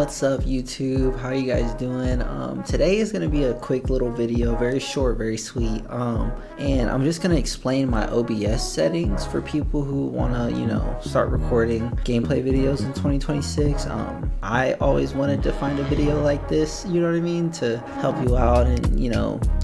What's up YouTube? How you guys doing? Today is gonna be a quick little video, very short, very sweet. And I'm just gonna explain my OBS settings for people who wanna, start recording gameplay videos in 2026. I always wanted to find a video like this, you know what I mean, to help you out and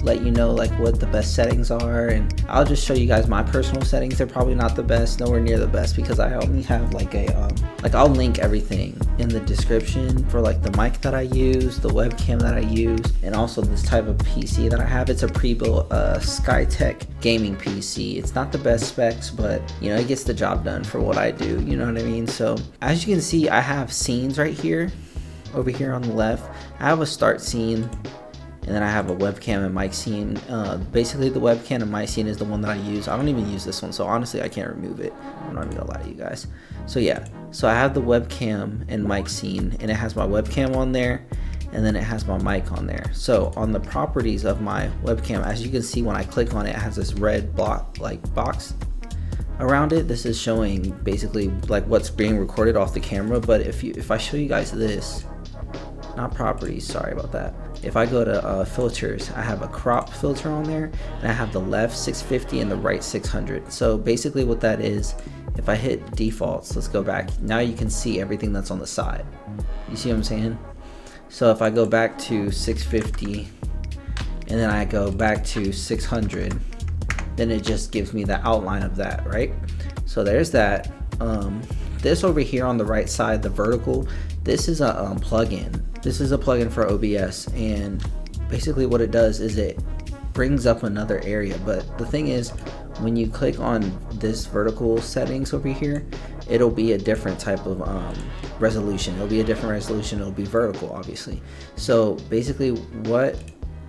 let you know like what the best settings are. And I'll just show you guys my personal settings. They're probably not the best, nowhere near the best, because I only have like a I'll link everything in the description for like the mic that I use, the webcam that I use, and also this type of PC that I have. It's a pre-built Skytech gaming PC. It's not the best specs, but it gets the job done for what I do, you know what I mean? So as you can see, I have scenes right here, over here on the left. I have a start scene, and then I have a webcam and mic scene. Basically the webcam and mic scene is the one that I use. I don't even use this one, so honestly I can't remove it. I'm not even gonna lie to you guys. So yeah, so I have the webcam and mic scene, and it has my webcam on there, and then it has my mic on there. So on the properties of my webcam, as you can see, when I click on it, it has this red box around it. This is showing basically like what's being recorded off the camera. But if I show you guys this, not properties, sorry about that. If I go to filters, I have a crop filter on there, and I have the left 650 and the right 600. So basically what that is, if I hit defaults, let's go back. Now you can see everything that's on the side. You see what I'm saying? So if I go back to 650 and then I go back to 600, then it just gives me the outline of that, right? So there's that. This over here on the right side, the vertical, this is a plugin. This is a plugin for OBS, and basically what it does is it brings up another area. But the thing is, when you click on this vertical settings over here, it'll be a different type of resolution. It'll be a different resolution. It'll be vertical, obviously. So basically what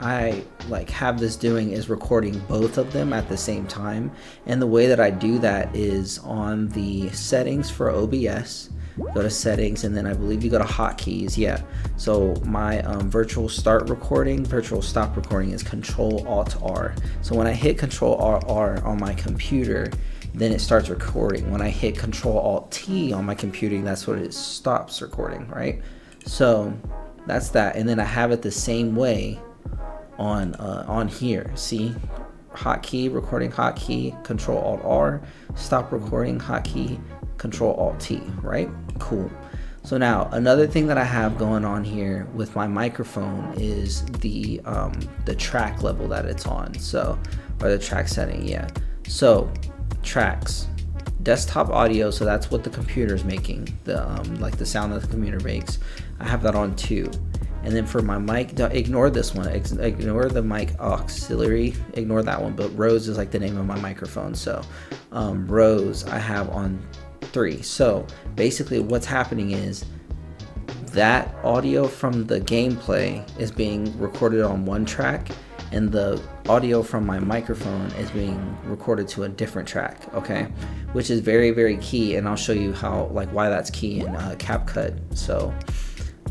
I have this doing is recording both of them at the same time. And the way that I do that is on the settings for OBS. Go to settings, and then I believe you go to hotkeys. Yeah, so my virtual start recording, virtual stop recording is Control-Alt-R. So when I hit Control-R on my computer, then it starts recording. When I hit Control-Alt-T on my computer, that's what it stops recording, right? So that's that. And then I have it the same way on here. See, hotkey, recording hotkey, Control-Alt-R, stop recording hotkey, Control-Alt-T, right? Cool. So now another thing that I have going on here with my microphone is the track level that it's on. So, or the track setting, yeah. So tracks, desktop audio, so that's what the computer is making, the the sound that the computer makes. I have that on 2. And then for my mic, don't ignore this one, ignore the mic auxiliary, ignore that one, but Rose is like the name of my microphone. So Rose I have on 3. So basically what's happening is that audio from the gameplay is being recorded on one track, and the audio from my microphone is being recorded to a different track, okay? Which is very, very key, and I'll show you how, why that's key in CapCut. So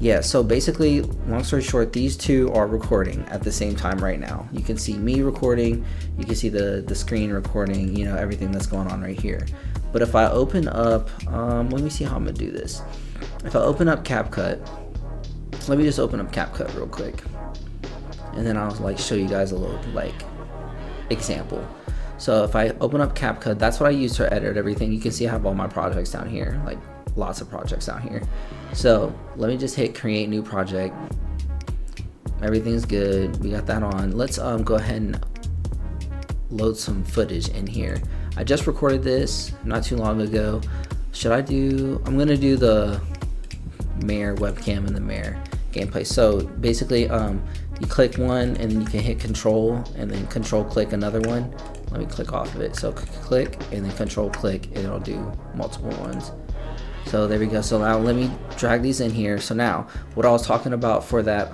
yeah, so basically, long story short, these two are recording at the same time right now. You can see me recording, you can see the screen recording, everything that's going on right here. But if I open up, let me see how I'm gonna do this. If I open up CapCut, let me just open up CapCut real quick, and then I'll show you guys a little example. So if I open up CapCut, that's what I use to edit everything. You can see I have all my projects down here, lots of projects down here. So let me just hit create new project. Everything's good, we got that on. Let's go ahead and load some footage in here. I just recorded this not too long ago. I'm gonna do the Mayor webcam and the Mayor gameplay. So basically you click one, and then you can hit control and then control click another one. Let me click off of it. So click and then control click, and it'll do multiple ones. So there we go. So now let me drag these in here. So now what I was talking about for that,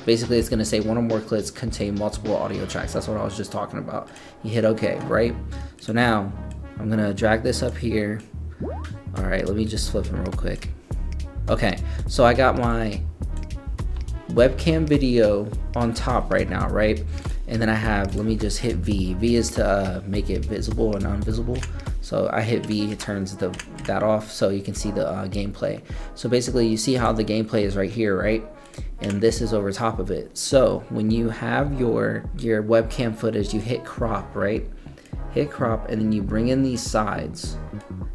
basically it's going to say one or more clips contain multiple audio tracks. That's what I was just talking about. You hit OK, right? So now I'm going to drag this up here. All right, let me just flip them real quick. Okay, so I got my webcam video on top right now, right? And then I have, let me just hit V. V is to make it visible and invisible. So I hit V, it turns that off so you can see the gameplay. So basically you see how the gameplay is right here, right? And this is over top of it. So when you have your webcam footage, you hit crop, right? Hit crop, and then you bring in these sides.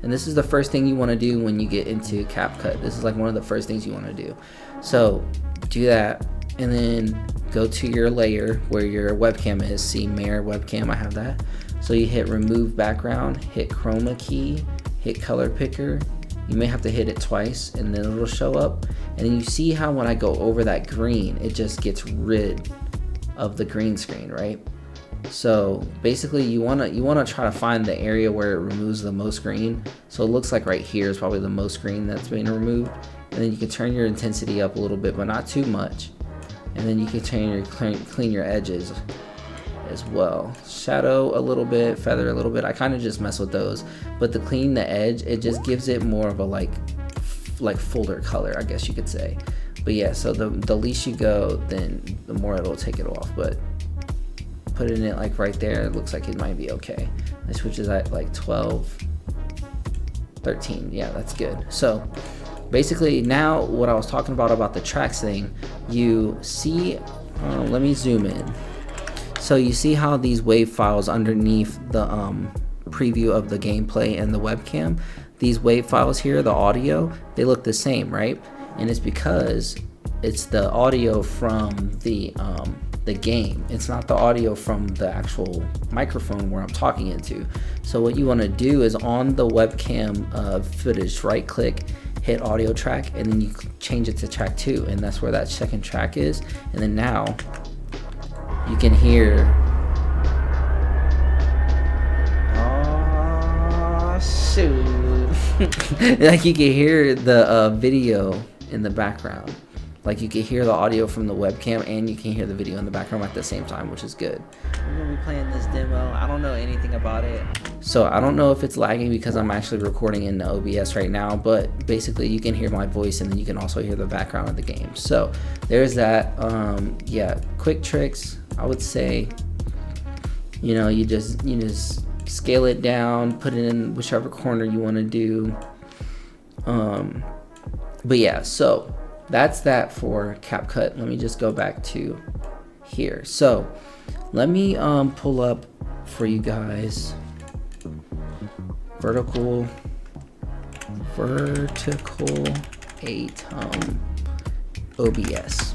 And this is the first thing you want to do when you get into CapCut. This is like one of the first things you want to do. So do that, and then go to your layer where your webcam is. See mirror webcam, I have that. So you hit remove background, hit chroma key, hit color picker. You may have to hit it twice and then it'll show up. And then you see how when I go over that green, it just gets rid of the green screen, right? So basically you wanna try to find the area where it removes the most green. So it looks like right here is probably the most green that's being removed. And then you can turn your intensity up a little bit, but not too much. And then you can clean your edges as well. Shadow a little bit, feather a little bit. I kind of just mess with those, but to clean the edge, it just gives it more of a like fuller color, I guess you could say. But yeah, so the least you go, then the more it'll take it off. But putting it like right there, it looks like it might be okay. This switches at like 12, 13. Yeah, that's good. So basically now what I was talking about the tracks thing, you see, let me zoom in. So you see how these wave files underneath the preview of the gameplay and the webcam, these wave files here, the audio, they look the same, right? And it's because it's the audio from the game. It's not the audio from the actual microphone where I'm talking into. So what you want to do is on the webcam footage, right click, hit audio track, and then you change it to track 2, and that's where that second track is. And then now you can hear, oh shoot, like you can hear the video in the background. Like you can hear the audio from the webcam and you can hear the video in the background at the same time, which is good. We're gonna be playing this demo. I don't know anything about it. So I don't know if it's lagging because I'm actually recording in the OBS right now, but basically you can hear my voice and then you can also hear the background of the game. So there's that. Yeah, quick tricks, I would say, you just scale it down, put it in whichever corner you want to do. But yeah, so that's that for CapCut. Let me just go back to here. So let me pull up for you guys vertical 8 OBS.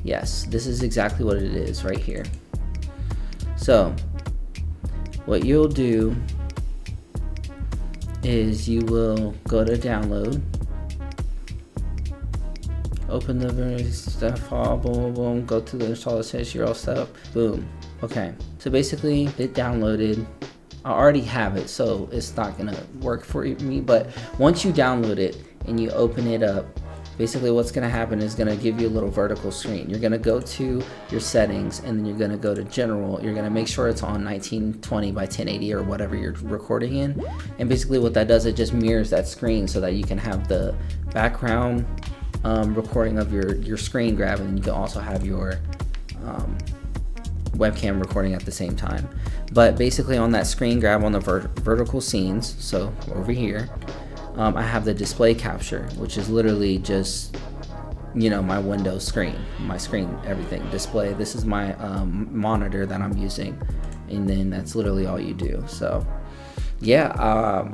Yes, this is exactly what it is right here. So what you'll do is you will go to download, open the stuff file, boom, boom, boom, go to the install essentials, you're all set up, boom. Okay, so basically it downloaded. I already have it, so it's not gonna work for me, but once you download it and you open it up, basically what's gonna happen is gonna give you a little vertical screen. You're gonna go to your settings and then you're gonna go to general. You're gonna make sure it's on 1920 by 1080 or whatever you're recording in. And basically what that does, it just mirrors that screen so that you can have the background recording of your screen grab, and then you can also have your webcam recording at the same time. But basically on that screen grab on the vertical scenes, so over here, I have the display capture, which is literally just my Windows screen, my screen, everything display. This is my monitor that I'm using, and then that's literally all you do. So yeah,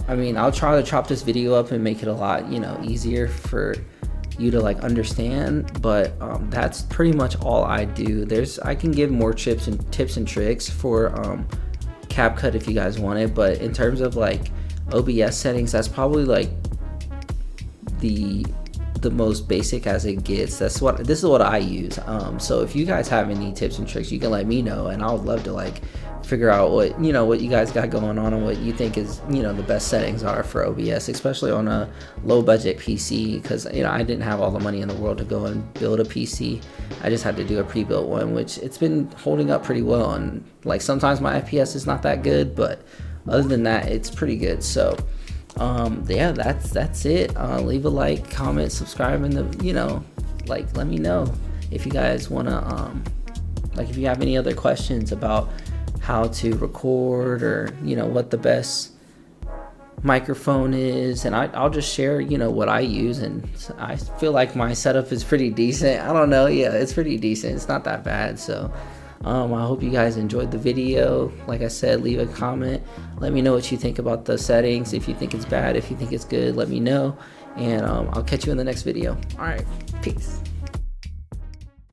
I mean, I'll try to chop this video up and make it a lot easier for you to like understand, but that's pretty much all I do. I can give more tips and tricks for CapCut if you guys want it, but in terms of like OBS settings, that's probably like the most basic as it gets. This is what I use. So if you guys have any tips and tricks, you can let me know, and I would love to like figure out what you guys got going on and what you think is the best settings are for OBS, especially on a low budget PC, because I didn't have all the money in the world to go and build a PC. I just had to do a pre-built one, which it's been holding up pretty well, and like sometimes my FPS is not that good, but other than that it's pretty good. So yeah, that's it. Leave a like, comment, subscribe, and like let me know if you guys want to like if you have any other questions about how to record, or what the best microphone is, and I'll just share, you know, what I use, and I feel like my setup is pretty decent. I don't know, yeah, it's pretty decent. It's not that bad. So I hope you guys enjoyed the video. Like I said, leave a comment. Let me know what you think about the settings. If you think it's bad, if you think it's good, let me know. And I'll catch you in the next video. All right, peace.